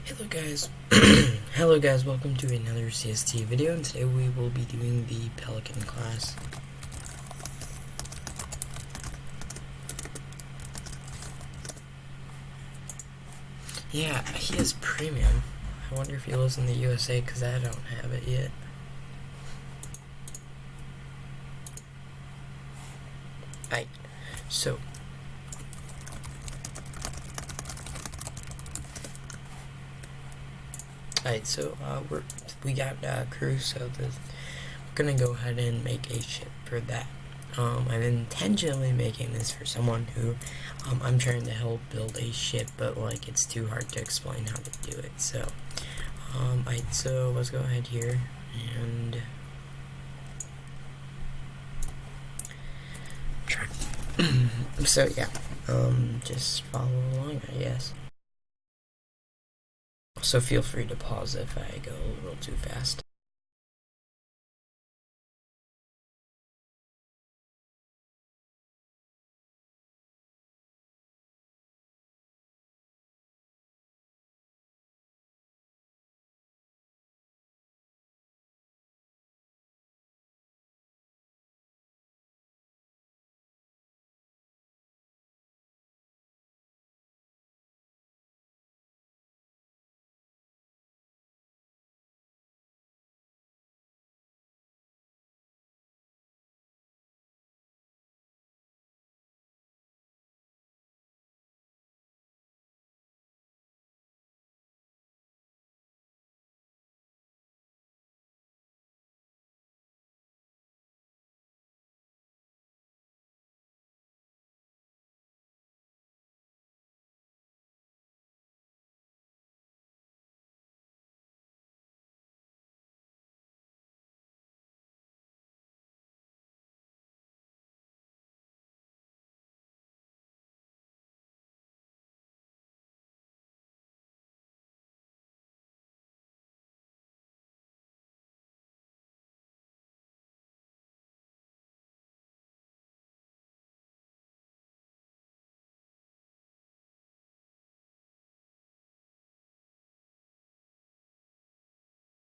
Hello guys, welcome to another CST video, and today we will be doing the Pelican class. Yeah, he is premium. I wonder if he lives in the USA, because I don't have it yet. Alright, so we got crew, so we're gonna go ahead and make a ship for that. I'm intentionally making this for someone who I'm trying to help build a ship, but like it's too hard to explain how to do it. So, so let's go ahead here and try. So yeah, just follow along, I guess. So feel free to pause if I go a little too fast.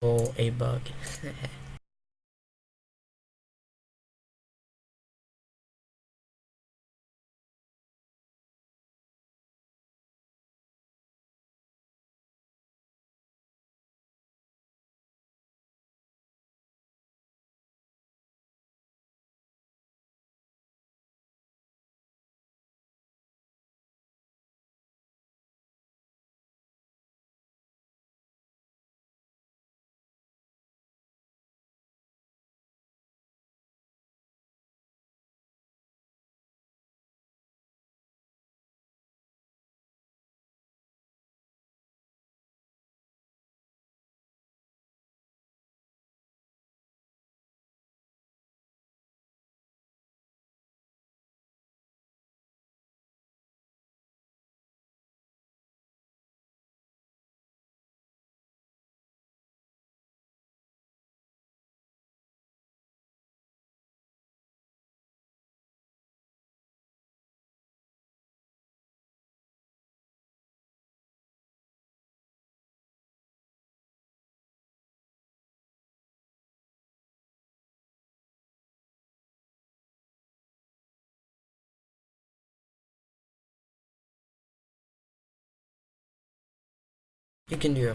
Oh, a bug. You can do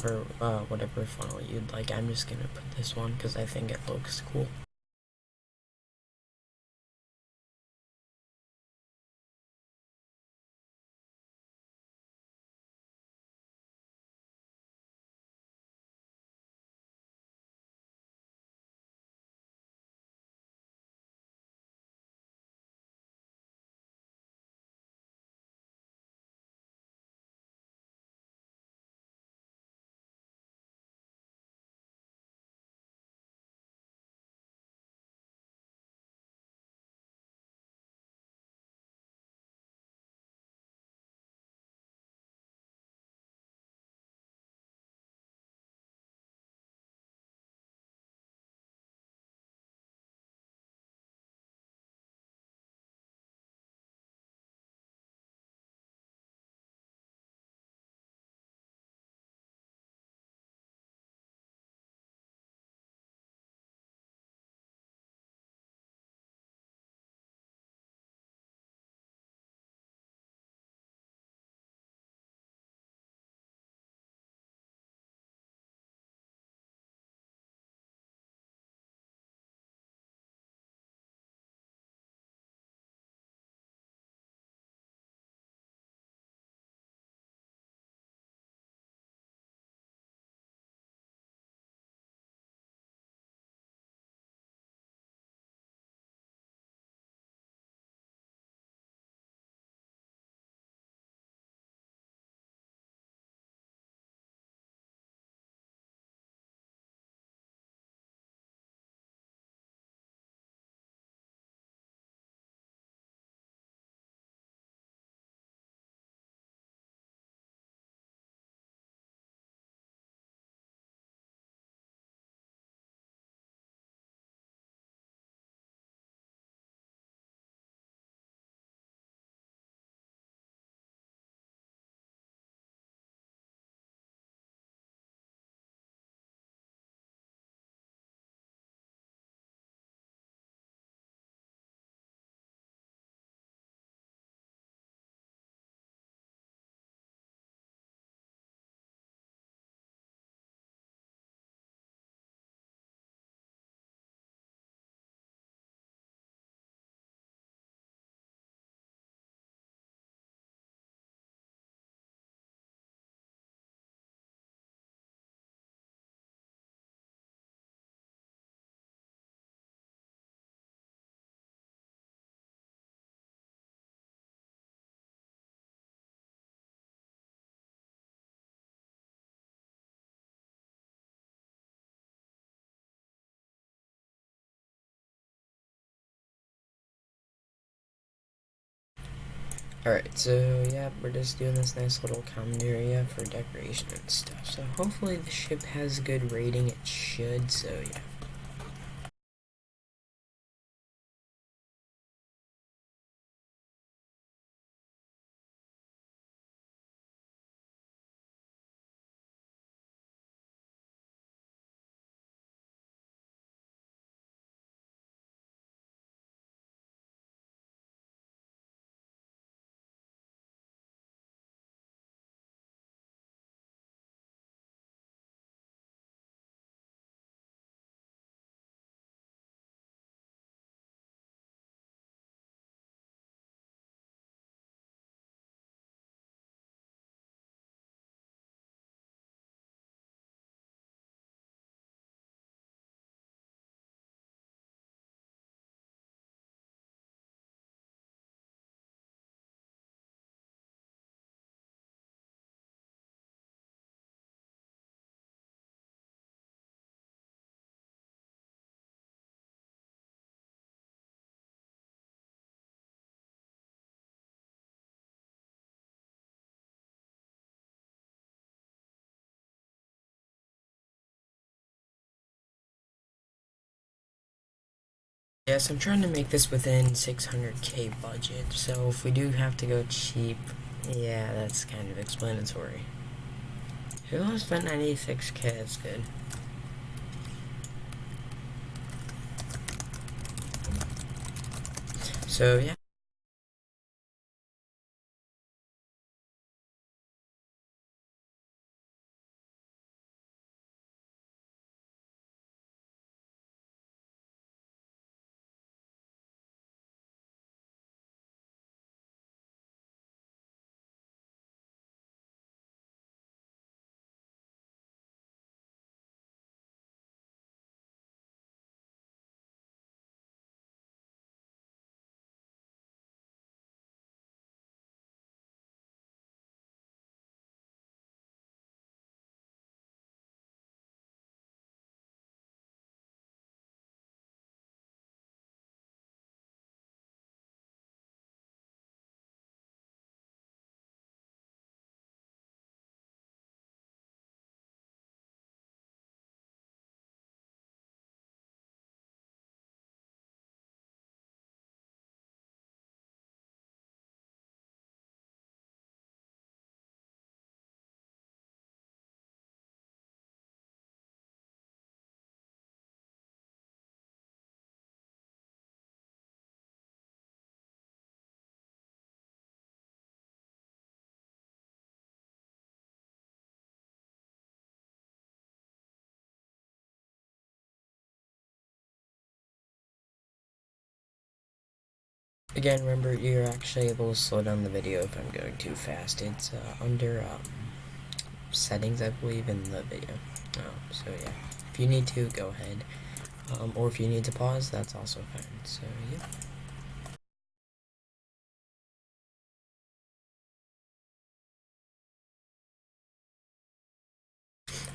whatever funnel you'd like. I'm just gonna put this one because I think it looks cool. Alright, so yeah, we're just doing this nice little common area for decoration and stuff. So hopefully the ship has a good rating. It should, so yeah. Yes, I'm trying to make this within 600k budget, so if we do have to go cheap, yeah, that's kind of explanatory. If we only spent 96k, that's good. So yeah. Again, remember, you're actually able to slow down the video if I'm going too fast. It's under settings, I believe, in the video. So yeah, if you need to, go ahead. Or if you need to pause, that's also fine. So yeah.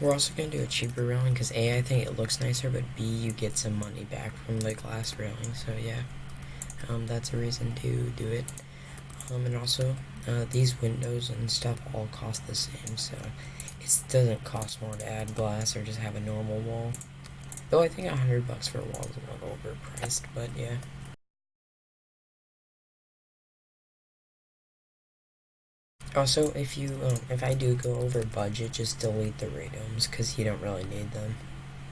We're also going to do a cheaper railing because A, I think it looks nicer, but B, you get some money back from the glass railing. So yeah, that's a reason to do it. And also, these windows and stuff all cost the same, so it doesn't cost more to add glass or just have a normal wall. Though I think $100 for a wall is a little overpriced, but yeah. Also, if I do go over budget, just delete the radomes because you don't really need them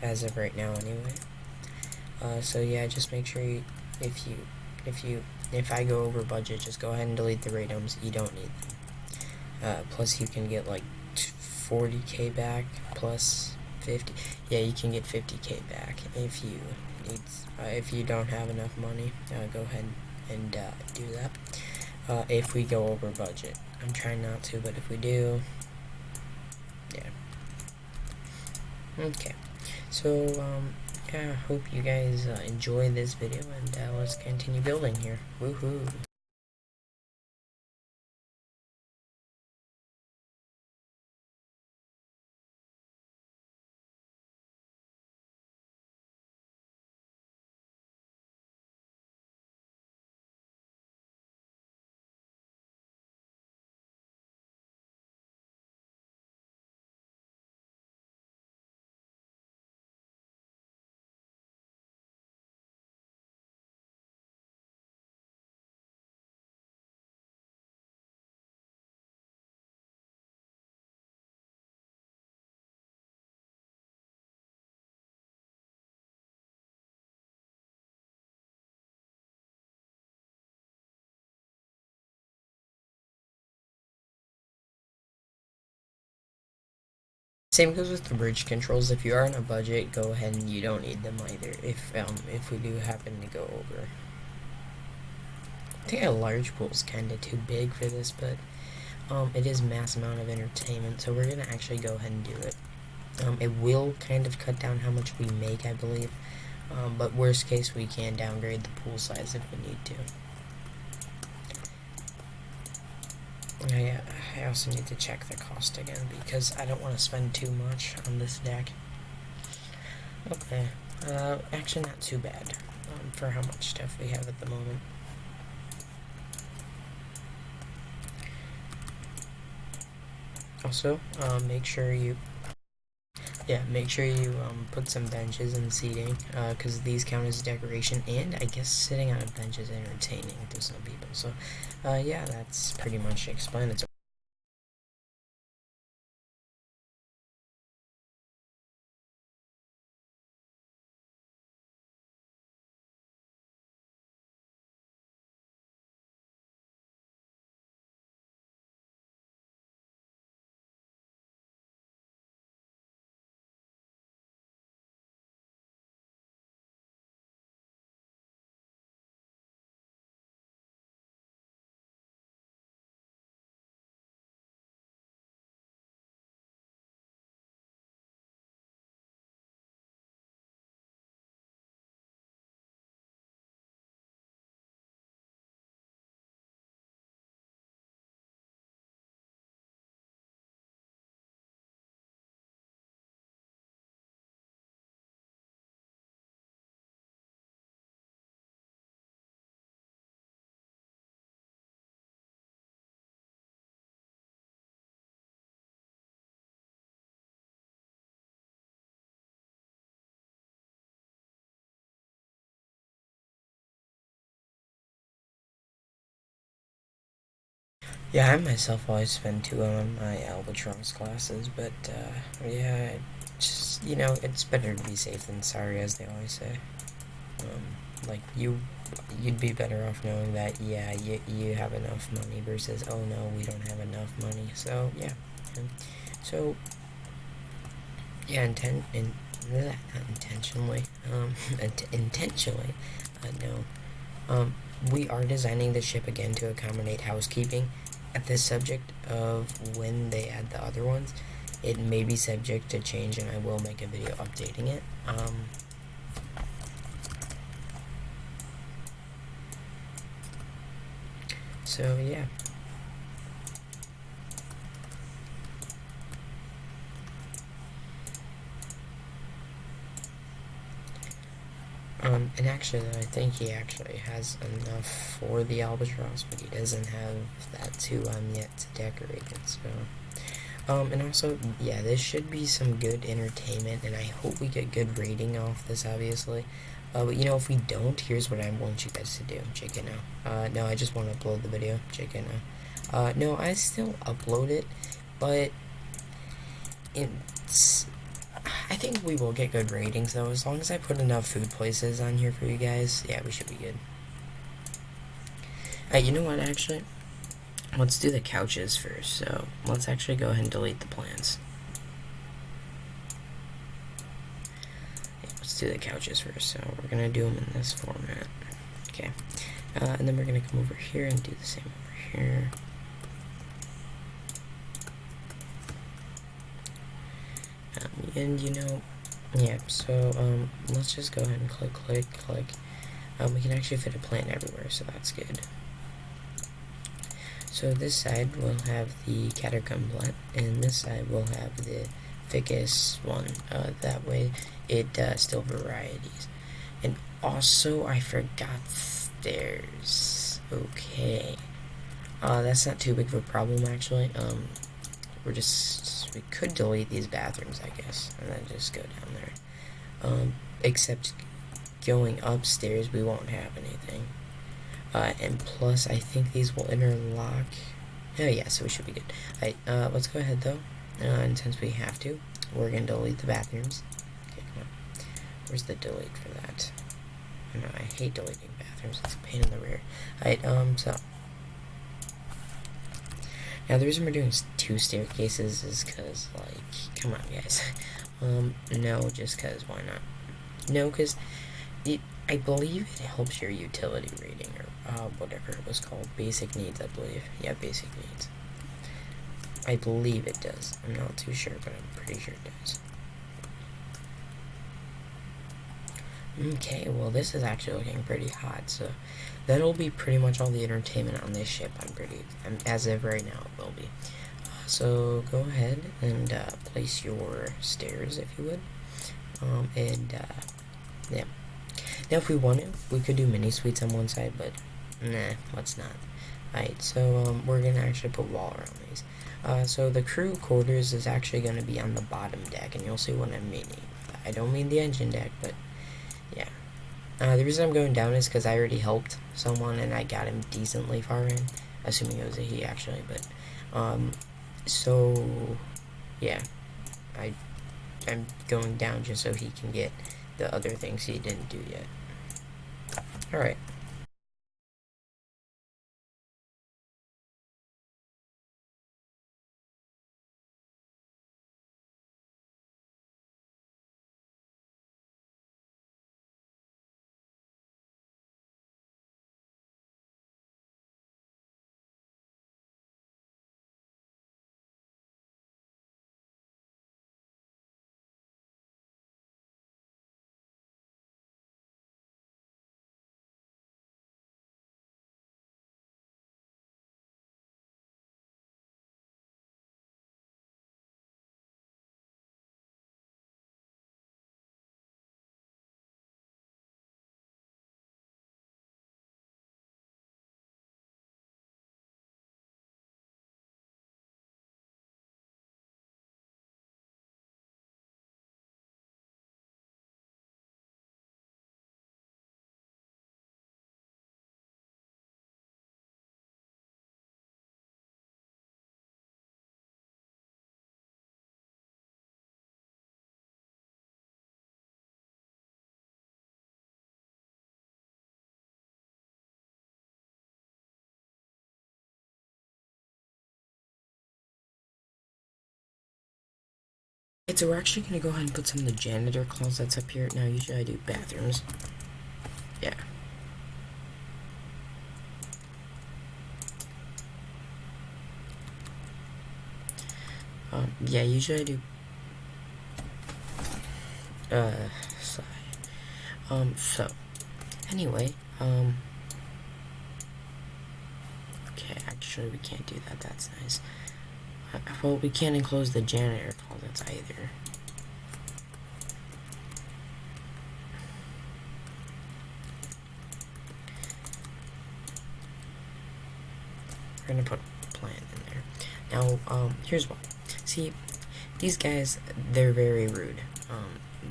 as of right now, anyway. So yeah, just make sure if you, if you, if I go over budget, just go ahead and delete the radomes. You don't need them. Plus, you can get like 40k back plus 50. Yeah, you can get 50k back if you need. If you don't have enough money, go ahead and do that. If we go over budget, I'm trying not to, but if we do, yeah. Okay. So yeah, I hope you guys enjoy this video, and let's continue building here. Woohoo! Same goes with the bridge controls. If you are on a budget, go ahead and you don't need them either. If we do happen to go over, I think a large pool is kind of too big for this, but it is mass amount of entertainment, so we're gonna actually go ahead and do it. It will kind of cut down how much we make, I believe. But worst case, we can downgrade the pool size if we need to. I also need to check the cost again because I don't want to spend too much on this deck. Okay, actually not too bad for how much stuff we have at the moment. Also, make sure you put some benches and seating, because these count as decoration, and I guess sitting on a bench is entertaining to some people. So, yeah, that's pretty much explanatory. Yeah, I myself always spend 2 on my albatross classes, but yeah, just it's better to be safe than sorry, as they always say. Like you'd be better off knowing that you have enough money versus oh no, we don't have enough money. So yeah, so yeah, not intentionally, intentionally, no. We are designing the ship again to accommodate housekeeping. At this subject of when they add the other ones, it may be subject to change, and I will make a video updating it. So yeah. And actually, I think he actually has enough for the albatross, but he doesn't have that 2 yet to decorate it, so. And also, yeah, this should be some good entertainment, and I hope we get good rating off this, obviously. But if we don't, here's what I want you guys to do. Check it now. No, I just want to upload the video. Check it now. No, I still upload it, but I think we will get good ratings, though, as long as I put enough food places on here for you guys. Yeah, we should be good. You know what, actually? Let's do the couches first, so let's actually go ahead and delete the plants. Yeah, let's do the couches first, so we're going to do them in this format. Okay. And then we're going to come over here and do the same over here. And yeah, so let's just go ahead and click. We can actually fit a plant everywhere, so that's good. So this side will have the catacomb plant, and this side will have the ficus one. That way it still varieties. And also, I forgot stairs. Okay. That's not too big of a problem, actually. We could delete these bathrooms, I guess, and then just go down there. Except going upstairs, we won't have anything. And plus, I think these will interlock. Oh yeah, so we should be good. Alright, let's go ahead though. And since we have to, we're gonna delete the bathrooms. Okay, come on. Where's the delete for that? I know, I hate deleting bathrooms. It's a pain in the rear. Alright, so Now, the reason we're doing 2 staircases is because, like, come on, guys. No, just because, why not? No, because I believe it helps your utility rating, or whatever it was called. Basic needs, I believe. Yeah, basic needs. I believe it does. I'm not too sure, but I'm pretty sure it does. Okay, well, this is actually looking pretty hot, so that'll be pretty much all the entertainment on this ship. As of right now, it will be. So go ahead and place your stairs, if you would. Yeah. Now, if we want to, we could do mini suites on one side, but nah, let's not. Alright, so we're gonna actually put wall around these. So the crew quarters is actually gonna be on the bottom deck, and you'll see what I'm meaning. I don't mean the engine deck, but yeah. The reason I'm going down is because I already helped someone and I got him decently far in, assuming it was a he actually. But so yeah, I'm going down just so he can get the other things he didn't do yet. All right. So we're actually gonna go ahead and put some of the janitor closets up here. Now, usually I do bathrooms. Yeah. Yeah, usually I do. Sorry. So, anyway, okay, actually we can't do that. That's nice. Well, we can't enclose the janitor closets either. We're gonna put a plant in there. Now, here's why. See, these guys, they're very rude.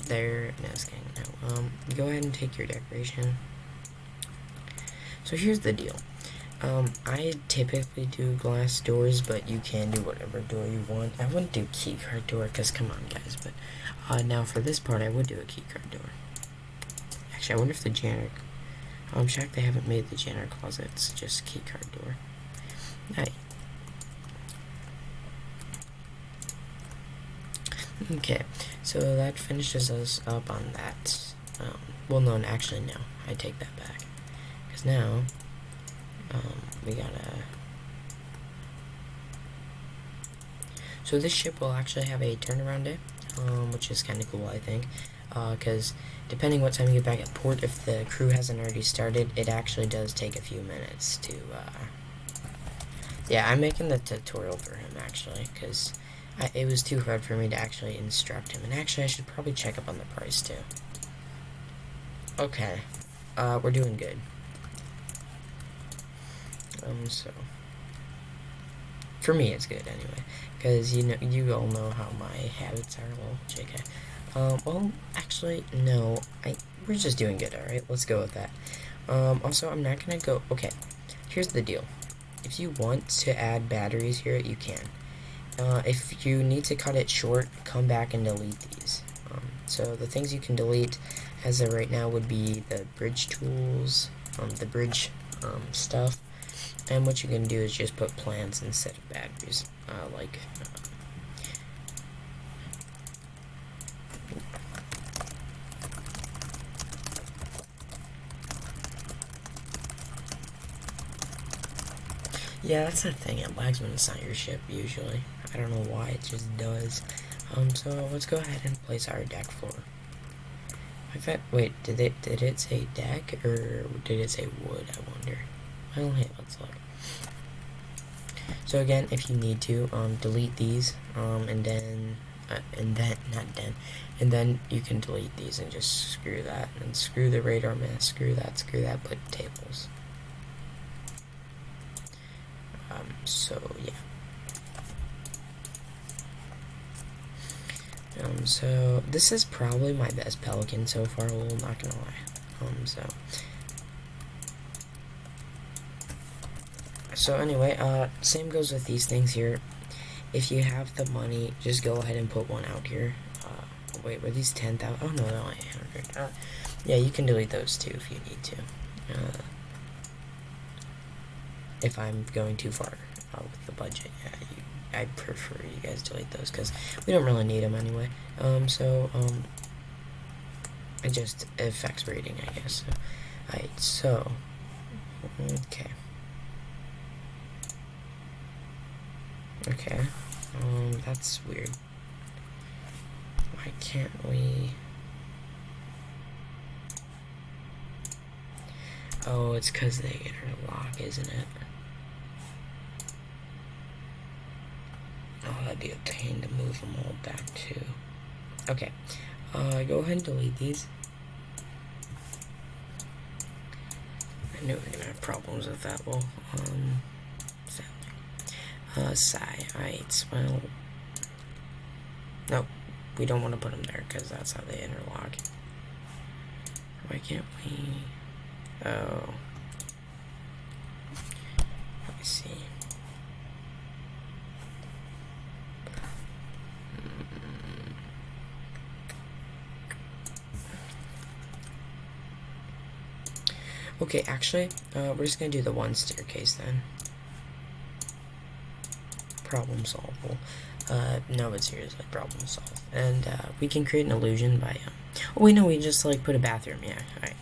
They're nesting. Now, go ahead and take your decoration. So here's the deal. I typically do glass doors, but you can do whatever door you want. I wouldn't do keycard door, because come on, guys. But now for this part, I would do a keycard door. Actually, I wonder if the janitor... I'm shocked they haven't made the janitor closet. It's just keycard door. Alright. Okay, so that finishes us up on that. Well, no, actually, no. I take that back. Because now, we gotta... So this ship will actually have a turnaround day, which is kind of cool, I think. Because depending what time you get back at port, if the crew hasn't already started, it actually does take a few minutes to, yeah, I'm making the tutorial for him, actually, because it was too hard for me to actually instruct him. And actually, I should probably check up on the price, too. Okay. We're doing good. So... For me, it's good, anyway. Because, you all know how my habits are, well, JK. Well, actually, no. We're just doing good, alright? Let's go with that. Also, I'm not gonna go... Okay, here's the deal. If you want to add batteries here, you can. If you need to cut it short, come back and delete these. So the things you can delete as of right now would be the bridge tools, the bridge stuff, And what you can do is just put plants instead of batteries, yeah, that's the thing. It lags when it's not your ship usually. I don't know why, it just does. So let's go ahead and place our deck floor. In fact, wait, did it say deck or did it say wood? I wonder. Well, hey, let's look. So again, if you need to, delete these, and then you can delete these and just screw that, and screw the radar mask, screw that, put tables. So yeah. So this is probably my best Pelican so far, well, not gonna lie. So anyway, same goes with these things here. If you have the money, just go ahead and put one out here. Wait, were these 10,000? Oh no, they're only 800. Yeah, you can delete those too if you need to. If I'm going too far with the budget, yeah, I prefer you guys delete those because we don't really need them anyway. It just affects rating, I guess. Alright, so, okay. Okay, that's weird. Why can't we... Oh, it's because they interlock, isn't it? Oh, that'd be a pain to move them all back too. Okay, go ahead and delete these. I knew we were gonna have problems with that. Well, alright, well, nope, we don't want to put them there because that's how they interlock. Why can't we? Oh, let me see. Okay, actually, we're just gonna do the one staircase then. Problem solvable. No, but seriously, problem solved. And we can create an illusion by oh wait, no, we just like put a bathroom. Yeah, alright.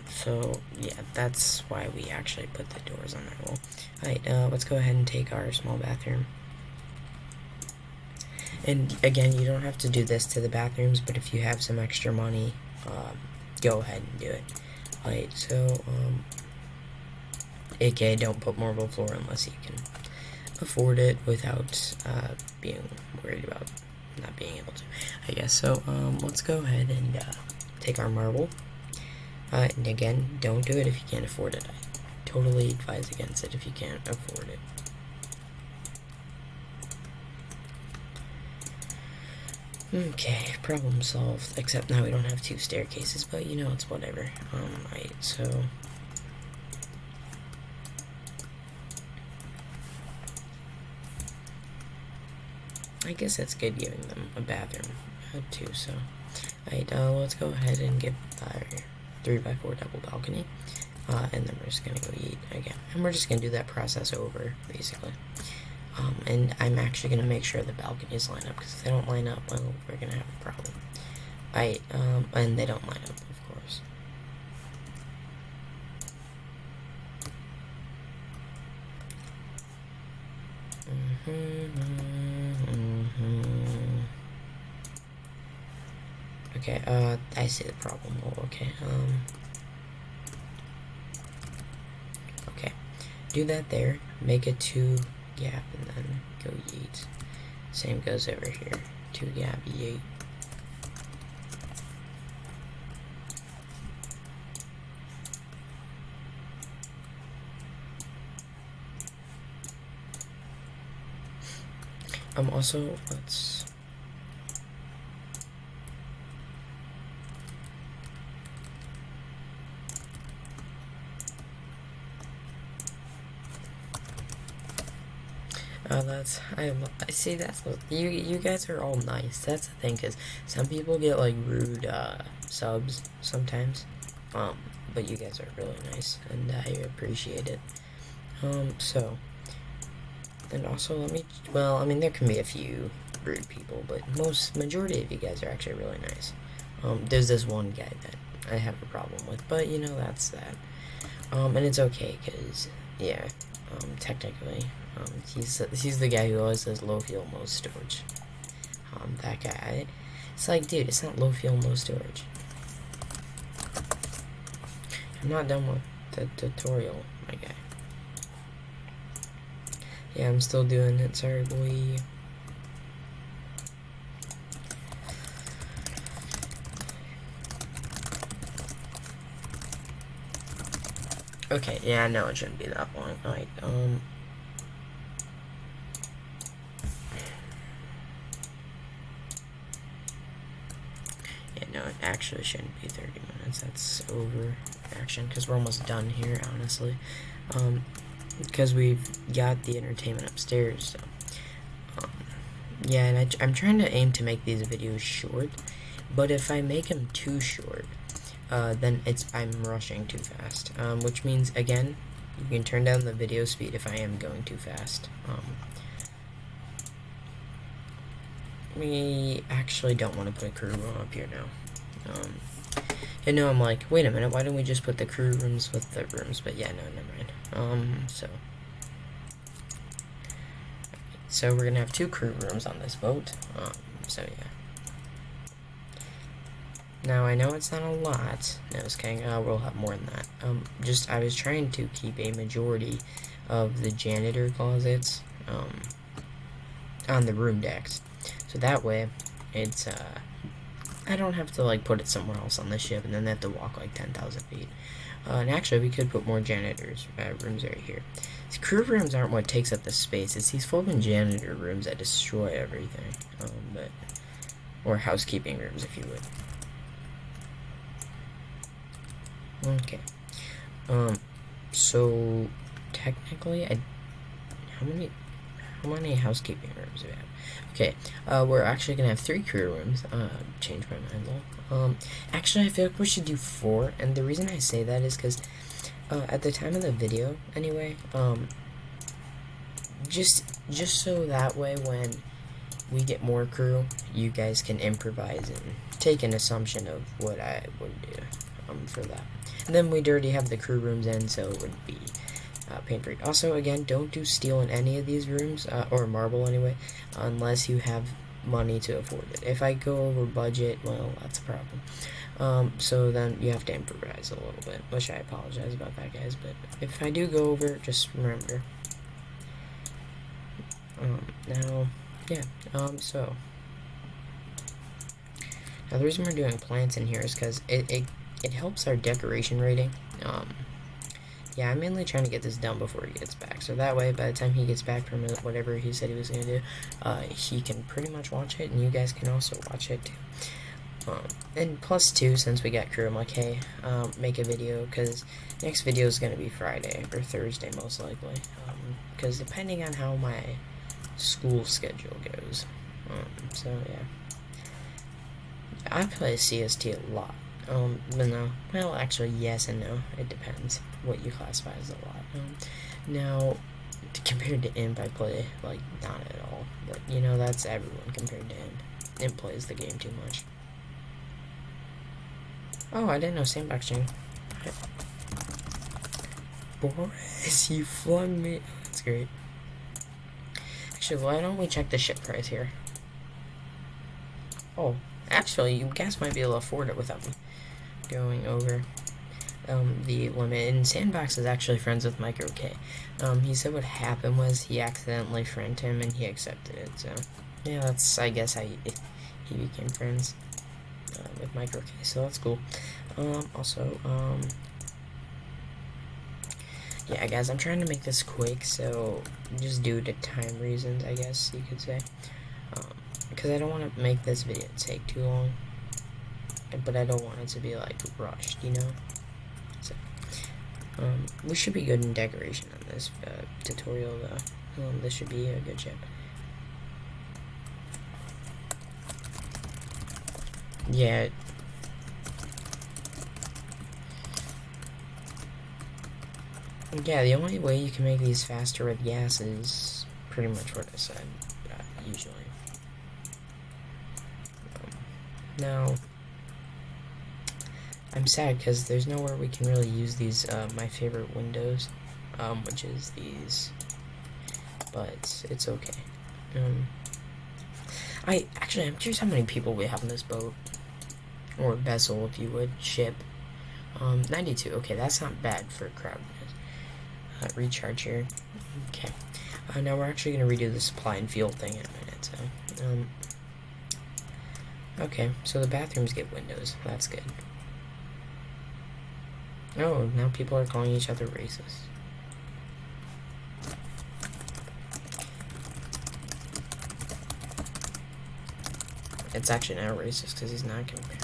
So yeah, that's why we actually put the doors on that wall. Alright, let's go ahead and take our small bathroom. And again, you don't have to do this to the bathrooms, but if you have some extra money, go ahead and do it. Alright, so aka don't put marble floor unless you can afford it without being worried about not being able to, I guess. So let's go ahead and take our marble. And again, don't do it if you can't afford it. I totally advise against it if you can't afford it. Okay, problem solved. Except now we don't have 2 staircases, but you know, it's whatever. Right, so... I guess that's good giving them a bathroom, too, so... Alright, let's go ahead and get our 3x4 double balcony. And then we're just gonna go eat again. And we're just gonna do that process over, basically. And I'm actually gonna make sure the balconies line up, because if they don't line up, well, we're gonna have a problem. And they don't line up, of course. Okay, I see the problem. Oh, okay, okay. Do that there, make a 2 gap, and then go yeet. Same goes over here. 2 gap, yeet. Also, let's... I see that's what you guys are all nice. That's the thing, because some people get like rude subs sometimes, but but you guys are really nice, and I appreciate it. So, and also well, I mean, there can be a few rude people, but majority of you guys are actually really nice. There's this one guy that I have a problem with, but you know, that's that. And it's okay, because, yeah, technically, he's the guy who always says low fuel, low storage. That guy, it's like, dude, it's not low fuel, low storage. I'm not done with the tutorial, my guy. Yeah, I'm still doing it, sorry, boy. Okay, yeah, no, it shouldn't be that long. Like, yeah, no, it actually shouldn't be 30 minutes. That's over action, because we're almost done here, honestly. Because we've got the entertainment upstairs, so, yeah, and I'm trying to aim to make these videos short, but if I make them too short, then I'm rushing too fast, which means, again, you can turn down the video speed if I am going too fast. We actually don't want to put a crew room up here now. And now I'm like, wait a minute, why don't we just put the crew rooms with the rooms? But yeah, no, never mind. So we're gonna have 2 crew rooms on this boat. So yeah. Now, I know it's not a lot. No, just kidding. We'll have more than that. I was trying to keep a majority of the janitor closets, on the room decks. So that way, it's, I don't have to, like, put it somewhere else on the ship, and then they have to walk, like, 10,000 feet. And actually, we could put more janitors' rooms right here. These crew rooms aren't what takes up the space. It's these fucking janitor rooms that destroy everything. Or housekeeping rooms, if you would. Okay. So technically, how many housekeeping rooms do we have? Okay. We're actually gonna have 3 crew rooms. Change my mind though. Actually, I feel like we should do 4, and the reason I say that is because, at the time of the video, anyway, just so that way when we get more crew, you guys can improvise and take an assumption of what I would do, for that. And then we'd already have the crew rooms in, so it would be pain-free. Also, again, don't do steel in any of these rooms, or marble anyway, unless you have money to afford it. If I go over budget, well, that's a problem. So then you have to improvise a little bit, which I apologize about that, guys, but if I do go over, just remember. Now, yeah, so. Now, the reason we're doing plants in here is because it helps our decoration rating. Yeah, I'm mainly trying to get this done before he gets back, so that way, by the time he gets back from whatever he said he was going to do, he can pretty much watch it, and you guys can also watch it, too. And plus, too, since we got crew, I'm like, hey, make a video, because next video is going to be Friday, or Thursday, most likely, because depending on how my school schedule goes, so, yeah. I play CST a lot. But no. Well, actually, yes and no. It depends what you classify as a lot. Now, compared to Imp, I play, like, not at all. But, you know, that's everyone compared to Imp. Imp plays the game too much. Oh, I didn't know sandbox chain. Boris, you flung me. Oh, that's great. Actually, why don't we check the ship price here? Oh, actually, you guys might be able to afford it without me going over the limit. And Sandbox is actually friends with Micro K. He said what happened was he accidentally friended him and he accepted it. So yeah, that's I guess how he became friends with Micro K. So that's cool. Yeah, guys, I'm trying to make this quick, so just due to time reasons, I guess you could say. Because I don't want to make this video take too long, but I don't want it to be, like, rushed, you know? So, we should be good in decoration on this tutorial, though. This should be a good ship. Yeah. Yeah, the only way you can make these faster with gas is pretty much what I said, usually. Now, I'm sad because there's nowhere we can really use these, my favorite windows, which is these, but it's okay. I'm curious how many people we have on this boat, or vessel, if you would, ship. 92, okay, that's not bad for a crowd. Recharge here. Okay. Now we're actually going to redo the supply and fuel thing in a minute, so, okay, so the bathrooms get windows. That's good. Oh, now people are calling each other racist. It's actually not racist because he's not comparing.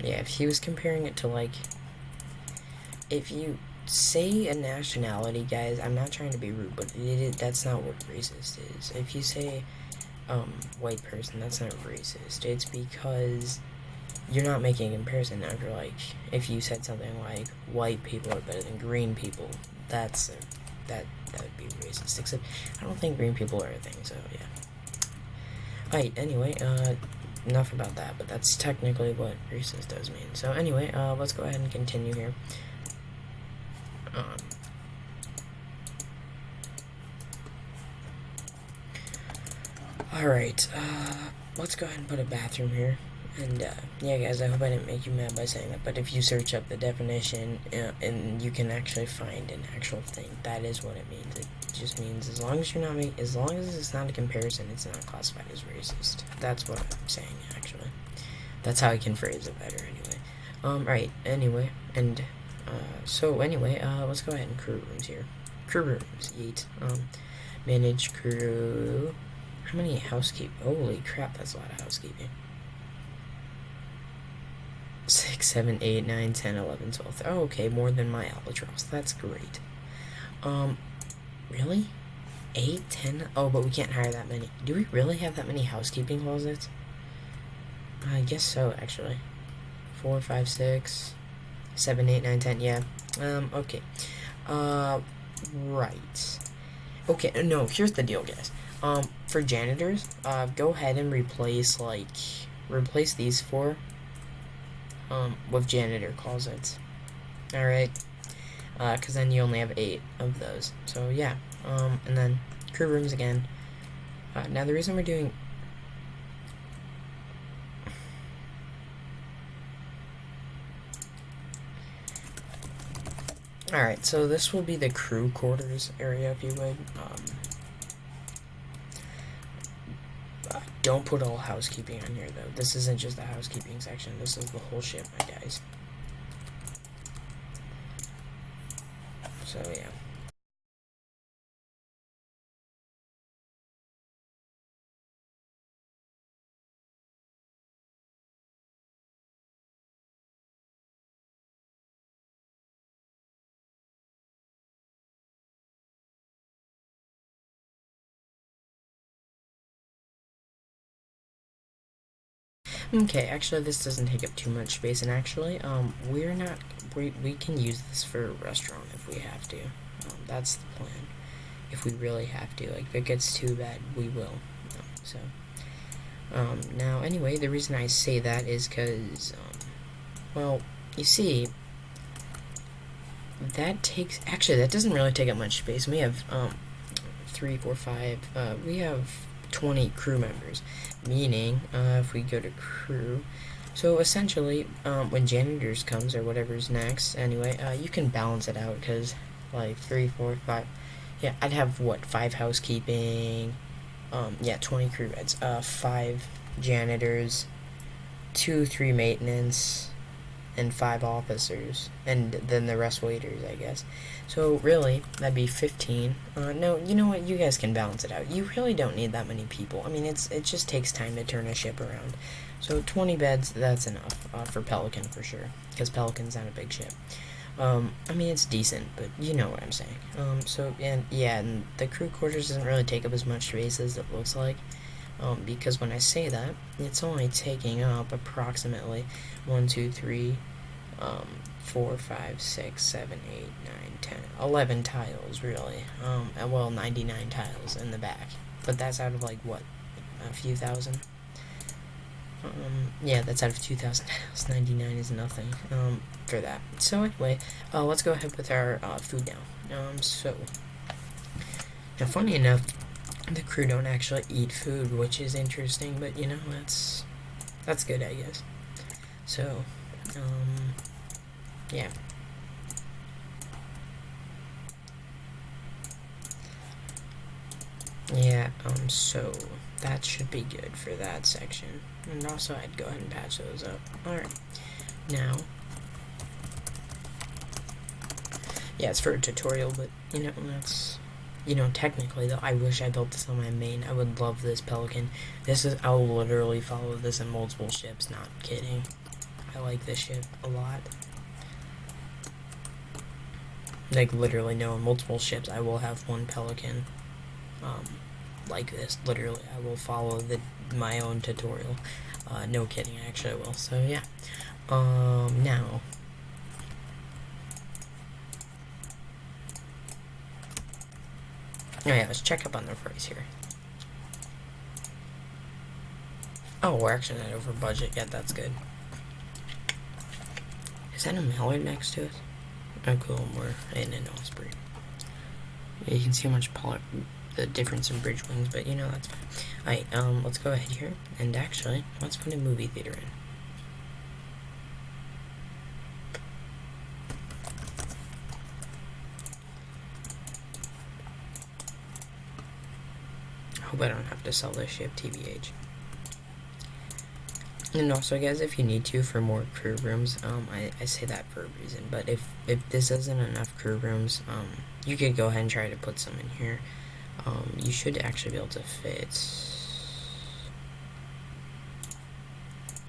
Yeah, if he was comparing it to, like, if you say a nationality, guys, I'm not trying to be rude, but that's not what racist is. If you say white person, that's not racist. It's because you're not making a comparison. Now, if you said something like white people are better than green people, that would be racist. Except I don't think green people are a thing. So yeah. Alright. Anyway, enough about that. But that's technically what racist does mean. So anyway, let's go ahead and continue here. Alright, let's go ahead and put a bathroom here. And, yeah, guys, I hope I didn't make you mad by saying that, but if you search up the definition, and you can actually find an actual thing, that is what it means. It just means as long as it's not a comparison, it's not classified as racist. That's what I'm saying, actually. That's how I can phrase it better, anyway. Alright, anyway, and, let's go ahead and crew rooms here. Crew rooms, yeet. Manage crew. How many housekeeping? Holy crap, that's a lot of housekeeping. 6, 7, 8, 9, 10, 11, 12. Oh, okay, more than my albatross. That's great. Really? 8, 10? Oh, but we can't hire that many. Do we really have that many housekeeping closets? I guess so, actually. 4, 5, 6, 7, 8, 9, 10. Yeah. Okay. Right. Okay, no, here's the deal, guys. For janitors, go ahead and replace these 4, with janitor closets. Alright? Because then you only have 8 of those. So, yeah. And then crew rooms again. Now, the reason we're doing... Alright, so this will be the crew quarters area, if you would. Don't put all housekeeping on here, though. This isn't just the housekeeping section. This is the whole ship, my guys. So, yeah. Okay, actually, this doesn't take up too much space, and actually, we can use this for a restaurant if we have to. That's the plan. If we really have to. Like, if it gets too bad, we will. So, now, anyway, the reason I say that is because, well, you see, that doesn't really take up much space. We have, 3, 4, 5, we have 20 crew members, meaning if we go to crew, so essentially when janitors comes or whatever's next, anyway, you can balance it out because like 3, 4, 5, yeah, I'd have 5 housekeeping, 20 crew beds, 5 janitors, 2, 3 maintenance, and 5 officers, and then the rest waiters, I guess. So really, that'd be 15. No, you know what? You guys can balance it out. You really don't need that many people. I mean, it just takes time to turn a ship around. So 20 beds, that's enough for Pelican for sure, because Pelican's not a big ship. I mean, it's decent, but you know what I'm saying. And the crew quarters doesn't really take up as much space as it looks like. Because when I say that, it's only taking up approximately 1, 2, 3, 4, 5, 6, 7, 8, 9, 10, 11 tiles, really. Well, 99 tiles in the back. But that's out of, like, what? A few thousand? Yeah, that's out of 2,000 tiles. 99 is nothing, for that. So, anyway, let's go ahead with our, food now. Now, funny enough, the crew don't actually eat food, which is interesting, but, you know, that's good, I guess. So, yeah. Yeah, so that should be good for that section. And also, I'd go ahead and patch those up. Alright, now, yeah, it's for a tutorial, but, you know, technically, though, I wish I built this on my main. I would love this Pelican. I'll literally follow this in multiple ships, not kidding. I like this ship a lot. Like, literally, no, in multiple ships, I will have one Pelican, like this. Literally, I will follow my own tutorial. No kidding, actually I will. So, yeah. Now, oh yeah, let's check up on the price here. Oh, we're actually not over budget yet, that's good. Is that a mallard next to it? Oh, cool, we're in an osprey. Yeah, you can see how much the difference in bridge wings, but you know, that's fine. Alright, let's go ahead here, and actually, let's put a movie theater in. I hope I don't have to sell this ship, TBH. And also, guys, if you need to for more crew rooms, I say that for a reason, but if this isn't enough crew rooms, you could go ahead and try to put some in here. You should actually be able to fit...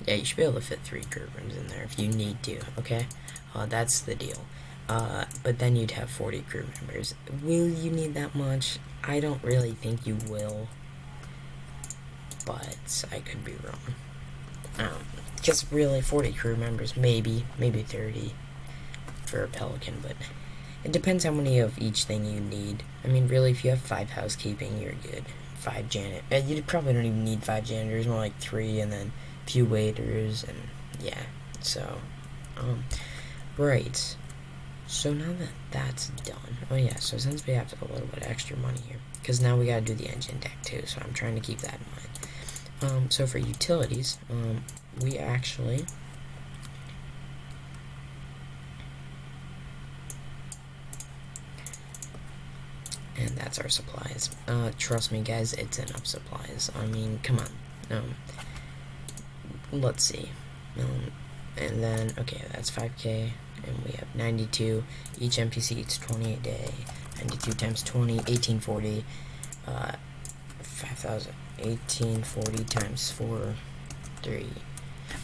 Yeah, you should be able to fit 3 crew rooms in there if you need to, okay? That's the deal. But then you'd have 40 crew members. Will you need that much? I don't really think you will, but I could be wrong. Because really, 40 crew members, maybe 30 for a Pelican, but it depends how many of each thing you need. I mean, really, if you have 5 housekeeping, you're good. 5 janitors. You probably don't even need 5 janitors, more like 3, and then a few waiters, and yeah. So, right. So now that that's done, oh yeah, so since we have a little bit of extra money here, because now we gotta do the engine deck too, so I'm trying to keep that in mind. So for utilities, we actually... And that's our supplies. Trust me, guys, it's enough supplies. I mean, come on. Let's see. And then, okay, that's 5K, and we have 92. Each NPC eats 20 a day. 92 times 20, 1840. 5,000. 1840 times 4, 3.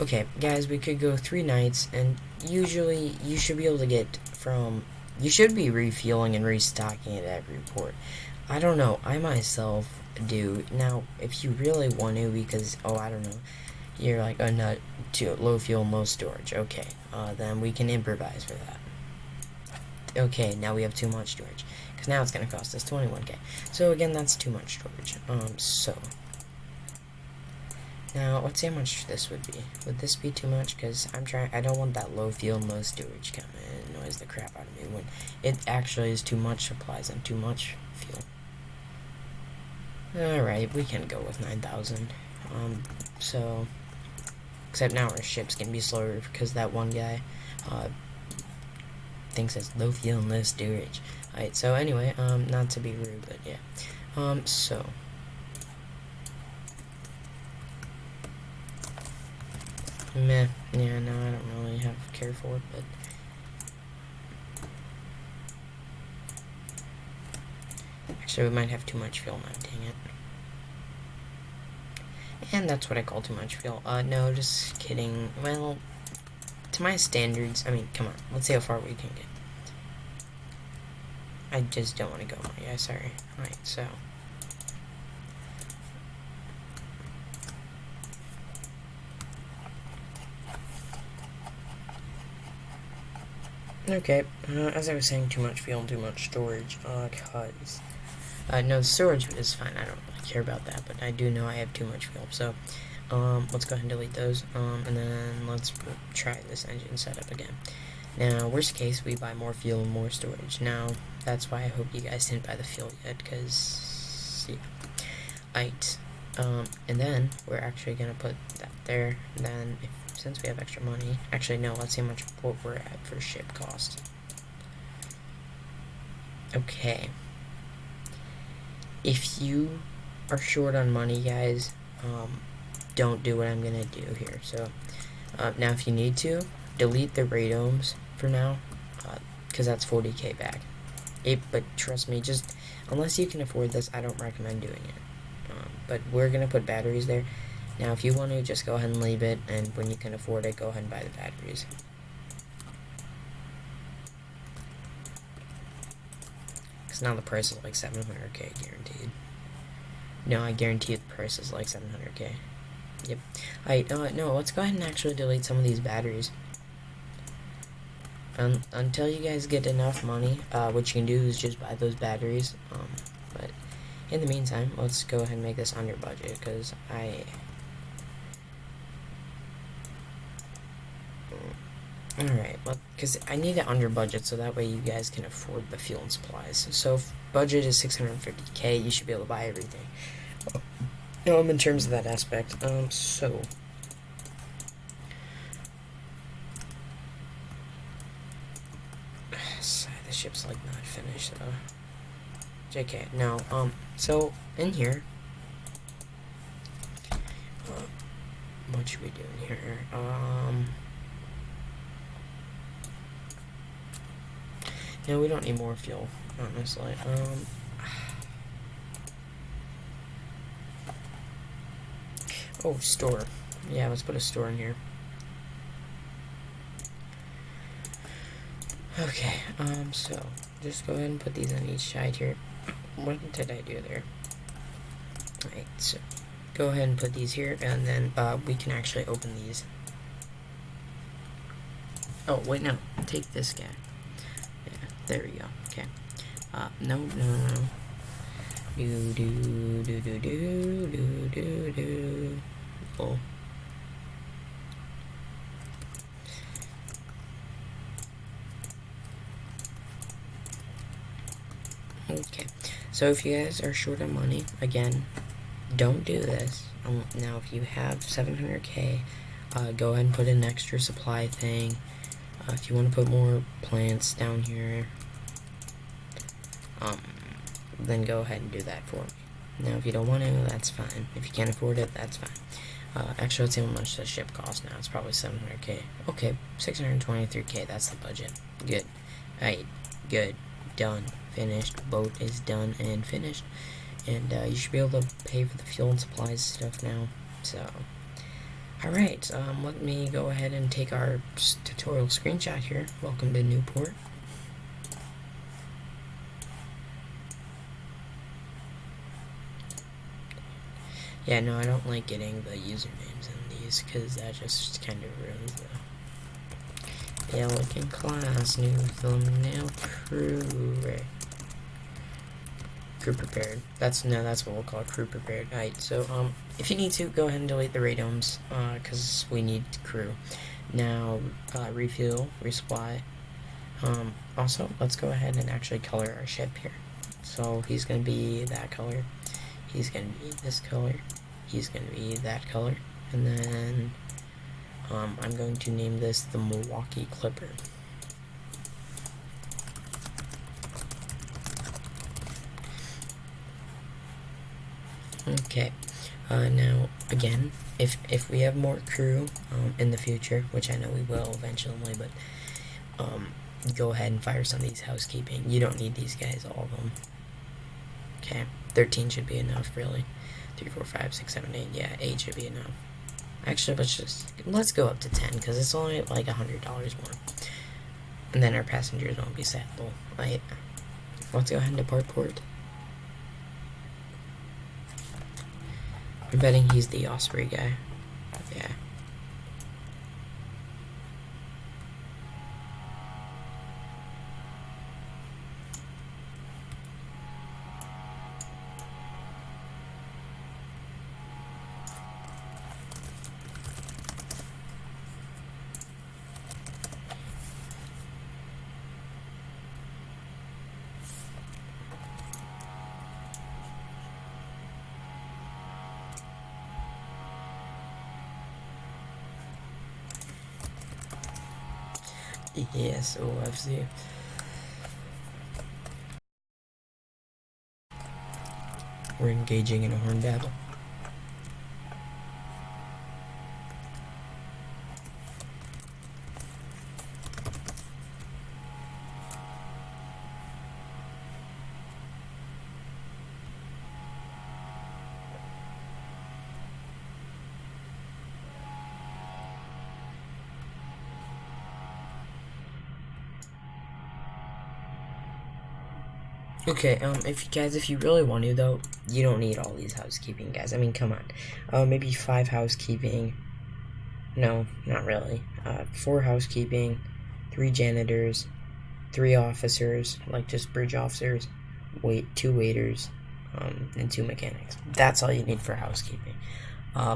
Okay, guys, we could go 3 nights, and usually you should be able to get from... You should be refueling and restocking at every port. I don't know, I myself do. Now, if you really want to, because, I don't know, you're like, oh, no, low fuel, low storage. Okay, then we can improvise for that. Okay, now we have too much storage, because now it's going to cost us 21k. So, again, that's too much storage. So... Now, let's see how much this would be. Would this be too much? Because I don't want that low fuel, low storage coming in and noise the crap out of me when it actually is too much supplies and too much fuel. Alright, we can go with 9,000. So, except now our ship's gonna be slower because that one guy, thinks it's low fuel and low storage. Alright, so anyway, not to be rude, but yeah. So... Meh. Yeah, no, I don't really have care for it, but... Actually, we might have too much fuel now, dang it. And that's what I call too much fuel. No, just kidding. Well, to my standards, I mean, come on, let's see how far we can get. I just don't want to go more. Yeah, sorry. Alright, so... Okay, as I was saying, too much fuel and too much storage, cause, no, storage is fine, I don't really care about that, but I do know I have too much fuel, so, let's go ahead and delete those, and then let's try this engine setup again. Now, worst case, we buy more fuel and more storage. Now, that's why I hope you guys didn't buy the fuel yet, because, yeah. Right. And then, we're actually going to put that there, and then, since we have extra money, actually, no, let's see how much what we're at for ship cost. Okay. If you are short on money, guys, don't do what I'm going to do here. So, now if you need to, delete the radomes for now, because that's 40k back. But trust me, just unless you can afford this, I don't recommend doing it. But we're gonna put batteries there. Now, if you want to, just go ahead and leave it, and when you can afford it, go ahead and buy the batteries. Because now the price is like 700k guaranteed. No, I guarantee the price is like 700k. Yep. Alright, no, let's go ahead and actually delete some of these batteries. Until you guys get enough money, what you can do is just buy those batteries. But in the meantime, let's go ahead and make this under budget, because Alright, well, because I need it under budget, so that way you guys can afford the fuel and supplies. So if budget is 650k, you should be able to buy everything. In terms of that aspect, so... The ship's like not finished though. JK, no, so in here, what should we do in here? No, we don't need more fuel, honestly. Oh, store. Yeah, let's put a store in here. Okay, so, just go ahead and put these on each side here. What did I do there? Alright, so, go ahead and put these here, and then, we can actually open these. Oh, wait, no, take this guy. Yeah, there we go, okay. No. Oh. Okay, so if you guys are short on money, again, don't do this. Now, if you have 700k, go ahead and put an extra supply thing. If you want to put more plants down here, then go ahead and do that for me. Now, if you don't want to, that's fine. If you can't afford it, that's fine. Actually, let's see how much the ship costs now. It's probably 700k. Okay, 623k, that's the budget. Good. Alright, good. Done. Finished. Boat is done and finished. And you should be able to pay for the fuel and supplies stuff now. So, alright, let me go ahead and take our tutorial screenshot here. Welcome to Newport. Yeah, no, I don't like getting the usernames in these, because that just kind of ruins the Pelican class, new thumbnail crew, right? Crew prepared. That's what we'll call crew prepared. Alright, so, if you need to, go ahead and delete the radomes, because we need crew. Now, refuel, resupply. Also, let's go ahead and actually color our ship here. So, he's going to be that color. He's going to be this color. He's going to be that color. And then, I'm going to name this the Milwaukee Clipper. Okay, now, again, if we have more crew, in the future, which I know we will eventually, but, go ahead and fire some of these housekeeping. You don't need these guys, all of them. Okay, 13 should be enough, really. 3, 4, 5, 6, 7, 8, yeah, 8 should be enough. Actually, let's go up to 10, because it's only like $100 more. And then our passengers won't be sad. Right. Let's go ahead and depart port. I'm betting he's the Osprey guy. Yeah. Yes, OFC. We're engaging in a horn battle. Okay, if you really want to, though, you don't need all these housekeeping guys. I mean, come on. Maybe 5 housekeeping. No, not really. 4 housekeeping, 3 janitors, 3 officers, like just bridge officers, 2 waiters, and 2 mechanics. That's all you need for housekeeping.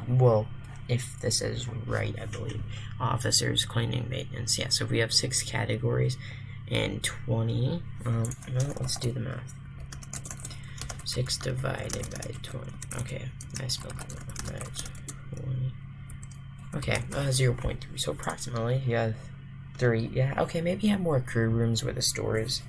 Well, if this is right, I believe. Officers, cleaning, maintenance. Yeah, so if we have 6 categories and 20, well, let's do the math. 6 divided by 20. Okay, I spelled that wrong. That's 20. Okay, 0.3. So approximately, you have 3. Yeah, okay, maybe you have more crew rooms where the store is.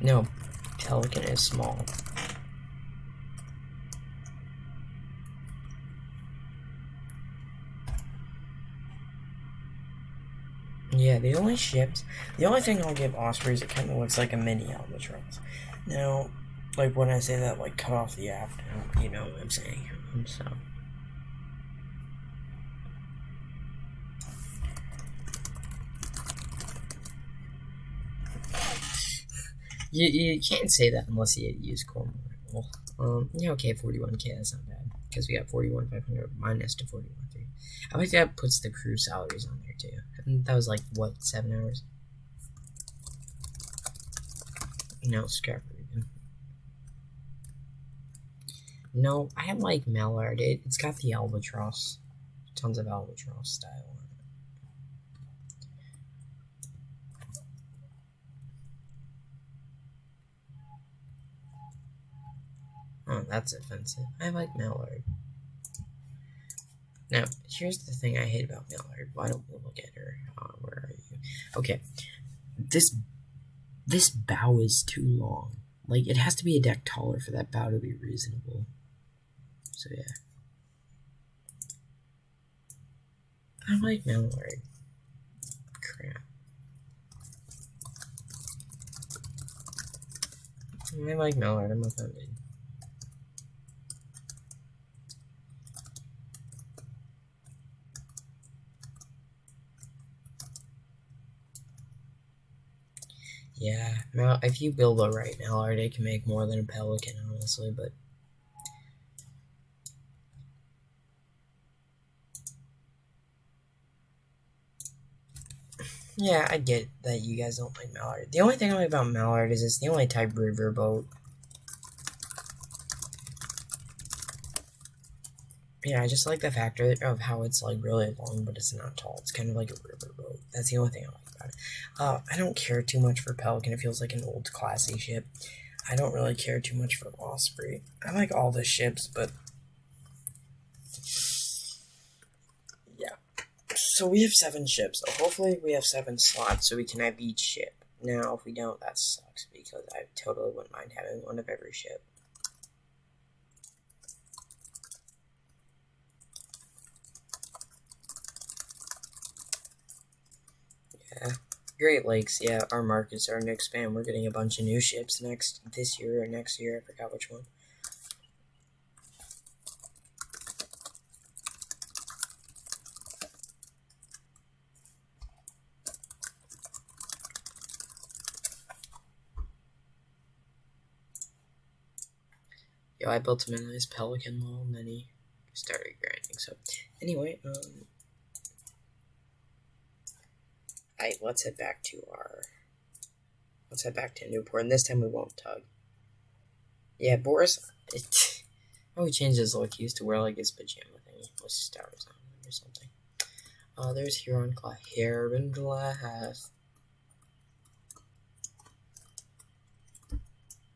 No, Pelican is small. Yeah, the only thing I'll give Osprey is it kind of looks like a mini albatross. Now, like when I say that, like cut off the aft, you know what I'm saying. So. You can't say that unless you use core model. Yeah, okay, 41K, that's not bad. Because we got 41,500 minus to 41,300. I like that puts the crew salaries on there too. And that was like, what, 7 hours? No, scrap region. No, I like Mallard. It's got the albatross. Tons of albatross style on it. Oh, that's offensive. I like Mallard. Now, here's the thing I hate about Mallard. Why don't we look at her? Where are you? Okay, this bow is too long. Like, it has to be a deck taller for that bow to be reasonable. So, yeah. I like Mallard. Crap. I like Mallard. I'm offended. Yeah, if you build a right Mallard, it can make more than a Pelican, honestly, but... Yeah, I get that you guys don't like Mallard. The only thing I like about Mallard is it's the only type river boat. Yeah, I just like the factor of how it's like really long, but it's not tall. It's kind of like a river boat. That's the only thing I like about it. I don't care too much for Pelican. It feels like an old classy ship. I don't really care too much for Osprey. I like all the ships, but yeah. So we have 7 ships. So hopefully we have 7 slots so we can have each ship. Now, if we don't, that sucks because I totally wouldn't mind having one of every ship. Yeah. Great Lakes, yeah, our market's starting to expand. We're getting a bunch of new ships this year or next year. I forgot which one. Yo, I built him a nice Pelican wall, and then he started grinding. So, anyway, let's head back to Newport, and this time we won't tug. Yeah, Boris, he changed his look. He used to wear like his pajama thing with stars on him or something. There's Huron Glass.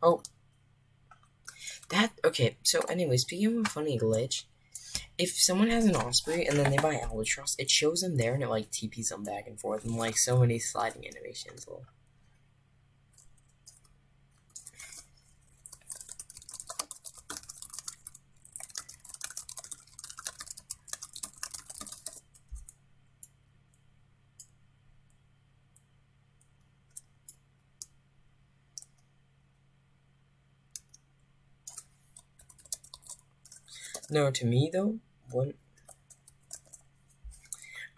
Oh, Okay, so anyway, speaking of a funny glitch, if someone has an Osprey and then they buy Albatross, it shows them there and it like TPs them back and forth and like so many sliding animations. Lol. No, to me though, one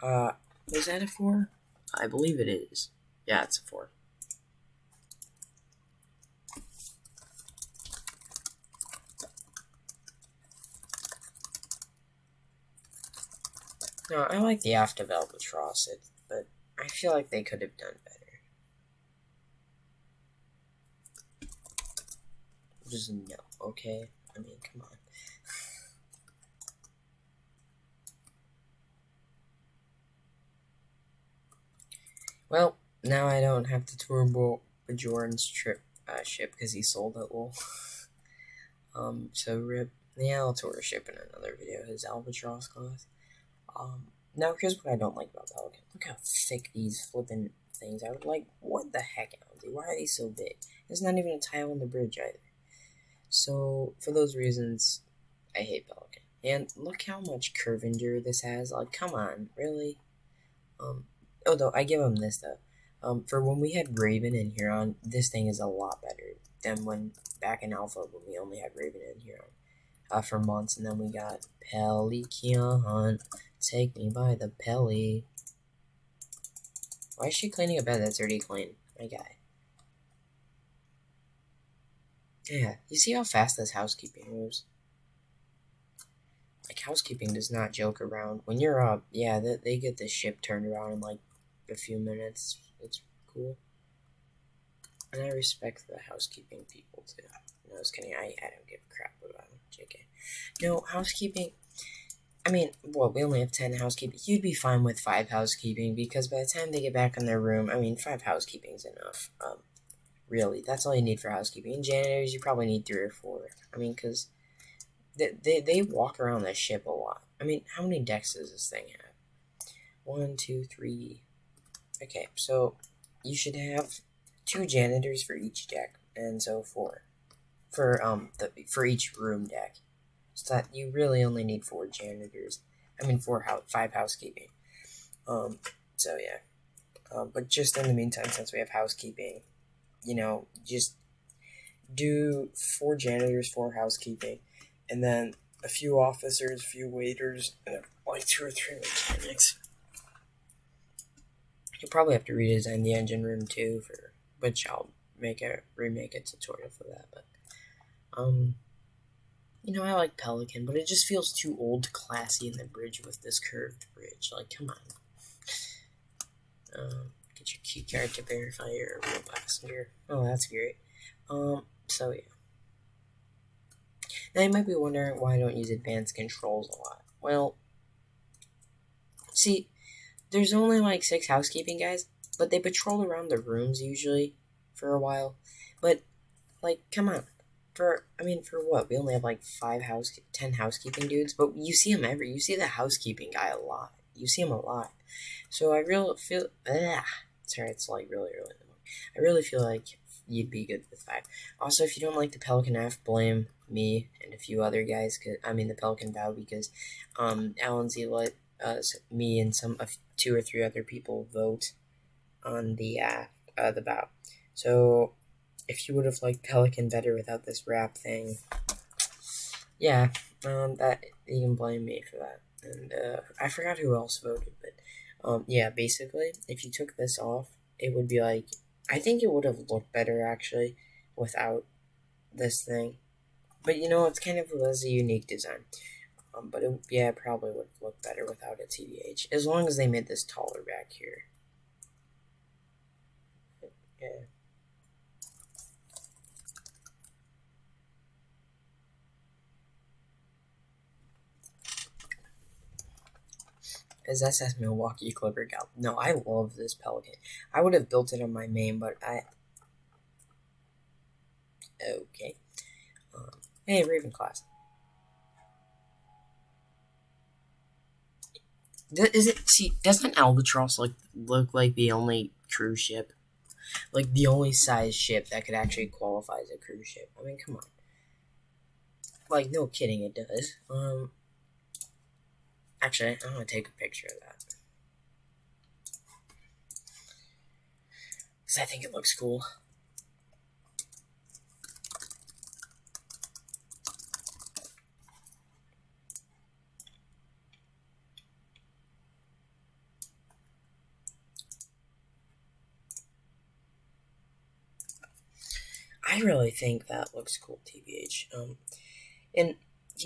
was that a 4? I believe it is. Yeah, it's a 4. No, I like the Aft of Albatross, but I feel like they could have done better. Just no, okay? I mean, come on. Well, now I don't have to turbo Bajorn's ship because he sold it. Well, so rip. Yeah, I'll tour a ship in another video. His Albatross class. Now here's what I don't like about Pelican. Look how thick these flippin' things are. Like, what the heck, Algae? Why are they so big? There's not even a tile on the bridge either. So for those reasons, I hate Pelican. And look how much curvature this has. Like, come on, really? Although I give him this though. For when we had Raven and Huron, this thing is a lot better than when back in Alpha when we only had Raven and Huron for months, and then we got Pelican. Take me by the Pelly. Why is she cleaning a bed that's already clean? My guy. Yeah, you see how fast this housekeeping moves? Like, housekeeping does not joke around. When you're up, yeah, they get the ship turned around in like a few minutes. It's cool. And I respect the housekeeping people too. No, I was kidding. I don't give a crap about them. JK. No, housekeeping. I mean, well, we only have 10 housekeeping. You'd be fine with 5 housekeeping because by the time they get back in their room, I mean, 5 housekeeping's enough. Really, that's all you need for housekeeping. And janitors, you probably need 3 or 4. I mean, because they walk around the ship a lot. I mean, how many decks does this thing have? 1, 2, 3. Okay, so you should have 2 janitors for each deck, and so 4 for each room deck. So that you really only need 4 janitors. I mean, 5 housekeeping. So yeah. But just in the meantime, since we have housekeeping, just do 4 janitors, 4 housekeeping, and then a few officers, a few waiters, and like 2 or 3 mechanics. You'll probably have to redesign the engine room too, which I'll remake a tutorial for that. But I like Pelican, but it just feels too old classy in the bridge with this curved bridge. Like, come on. Get your key card to verify you're a real passenger. Oh, that's great. So yeah. Now you might be wondering why I don't use advanced controls a lot. Well, see, there's only like 6 housekeeping guys, but they patrol around the rooms usually for a while. But, like, come on. For what? We only have like 10 housekeeping dudes, but you see them you see the housekeeping guy a lot. You see him a lot. So I really feel, sorry, it's like really, really annoying. I really feel like you'd be good with 5. Also, if you don't like the Pelican F, blame me and a few other guys, the Pelican Bow, because Alan Z let me and 2 or 3 other people vote on the Bow. So if you would have liked Pelican better without this wrap thing, yeah, that you can blame me for that. And I forgot who else voted, but yeah, basically, if you took this off, it would be like, I think it would have looked better actually without this thing. But it's kind of a unique design. But it probably would look better without a TBH, as long as they made this taller back here. Yeah. Is SS Milwaukee Clipper Gal? No, I love this Pelican. I would have built it on my main, but okay. Hey, Raven class. Is it? See, doesn't Albatross look like the only cruise ship, like the only size ship that could actually qualify as a cruise ship? I mean, come on. Like, no kidding, it does. Actually, I'm gonna take a picture of that because I think it looks cool. I really think that looks cool, TBH. And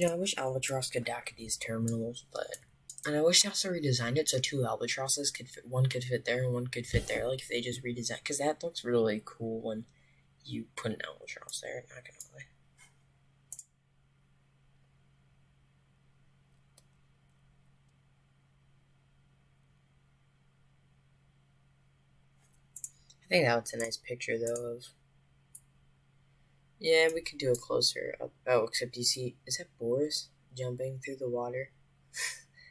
I wish Albatross could dock at these terminals, and I wish they also redesigned it so two Albatrosses could fit. One could fit there, and one could fit there. Like if they just redesigned, because that looks really cool when you put an Albatross there. Not gonna lie. I think that's a nice picture though. Yeah, we could do a closer up. Oh, except you see, is that Boris jumping through the water,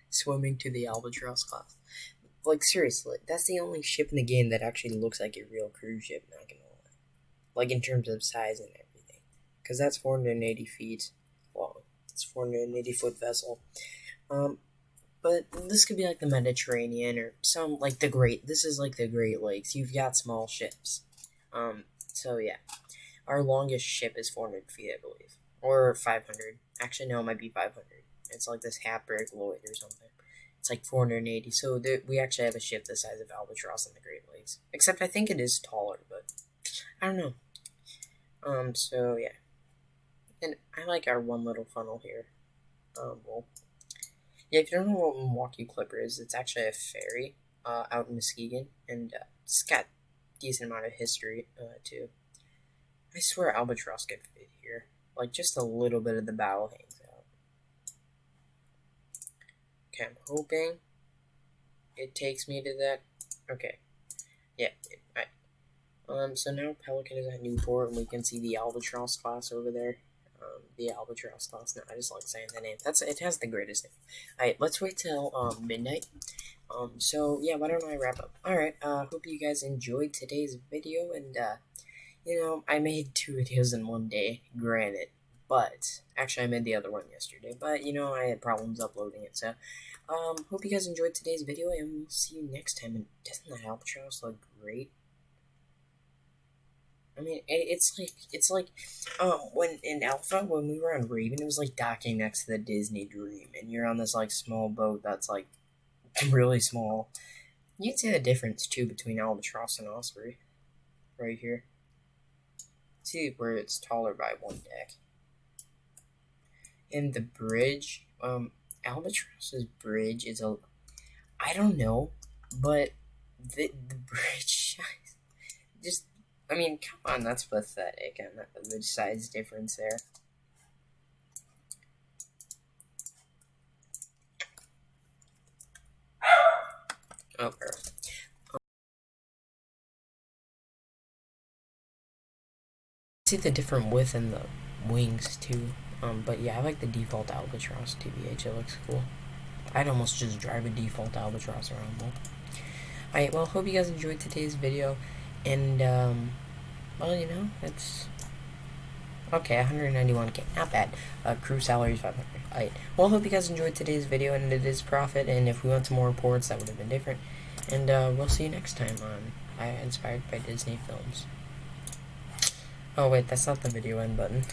swimming to the Albatross class? Like seriously, that's the only ship in the game that actually looks like a real cruise ship. Not gonna lie, like in terms of size and everything, because that's 480 feet long. It's 480-foot vessel. But this could be like the Mediterranean or some like the Great. This is like the Great Lakes. You've got small ships. So yeah, our longest ship is 400 feet, I believe, or 500. Actually, no, it might be 500. It's like this half-brick Lloyd or something. It's like 480. So we actually have a ship the size of Albatross in the Great Lakes. Except I think it is taller, but I don't know. So yeah, and I like our one little funnel here. Well, yeah, if you don't know what Milwaukee Clipper is, it's actually a ferry out in Muskegon, and it's got a decent amount of history too. I swear Albatross could fit here. Like, just a little bit of the bow hangs out. Okay, I'm hoping it takes me to that. Okay. Yeah, right. So now Pelican is at Newport, and we can see the Albatross class over there. The Albatross class. No, I just like saying the name. It has the greatest name. Alright, let's wait till midnight. So yeah, why don't I wrap up? Alright, hope you guys enjoyed today's video, and I made 2 videos in one day, granted, but actually I made the other one yesterday, but I had problems uploading it, so hope you guys enjoyed today's video, and we'll see you next time. And doesn't that Albatross look great? I mean, it's like when in Alpha, when we were on Raven, it was like docking next to the Disney Dream, and you're on this like small boat that's like really small. You can see the difference too between Albatross and Osprey, right here. See where it's taller by one deck. And the bridge, Albatross's bridge is I don't know, but the bridge just, I mean, come on, that's pathetic, and the size difference there. Oh, perfect. See the different width in the wings too. But yeah, I like the default Albatross TBH. It looks cool. I'd almost just drive a default Albatross around though. Alright, well, hope you guys enjoyed today's video, and well, it's okay. 191k, not bad. Crew salary is 500. Alright, well, hope you guys enjoyed today's video, and it is profit. And if we want some more reports, that would have been different. And we'll see you next time on Inspired by Disney Films. Oh wait, that's not the video end button.